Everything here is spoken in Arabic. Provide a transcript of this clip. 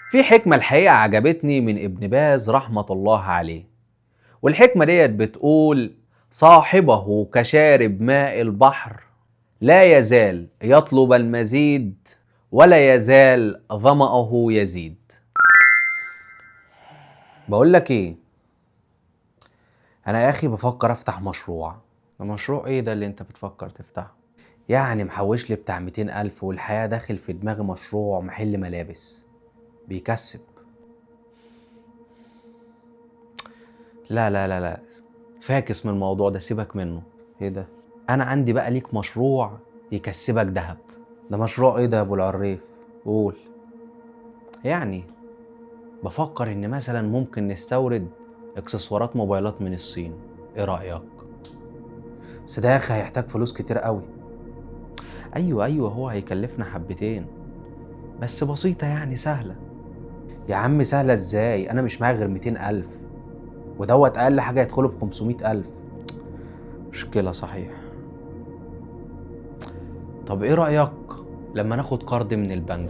في حكمة الحقيقة عجبتني من ابن باز رحمة الله عليه، والحكمة ديت بتقول: صاحبه كشارب ماء البحر، لا يزال يطلب المزيد ولا يزال ظمأه يزيد. بقول لك ايه، انا يا اخي بفكر افتح مشروع. ده مشروع ايه ده اللي انت بتفكر تفتحه؟ يعني محوش لي بتاع 200 ألف، والحقيقة داخل في دماغي مشروع محل ملابس بيكسب. لا لا لا لا، فاكس من الموضوع ده، سيبك منه. ايه ده؟ انا عندي بقى ليك مشروع يكسبك دهب. ده مشروع ايه ده يا ابو العريف؟ قول. يعني بفكر ان مثلا ممكن نستورد اكسسوارات موبايلات من الصين، ايه رأيك؟ بس ده يا اخي هيحتاج فلوس كتير قوي. ايوه هو هيكلفنا حبتين، بس بسيطة يعني سهلة. يا عم سهلة ازاي؟ انا مش معايا غير 200 ألف، ودوت اقل حاجة يدخله في 500 ألف. مشكلة صحيح. طب ايه رأيك لما ناخد قرض من البنك؟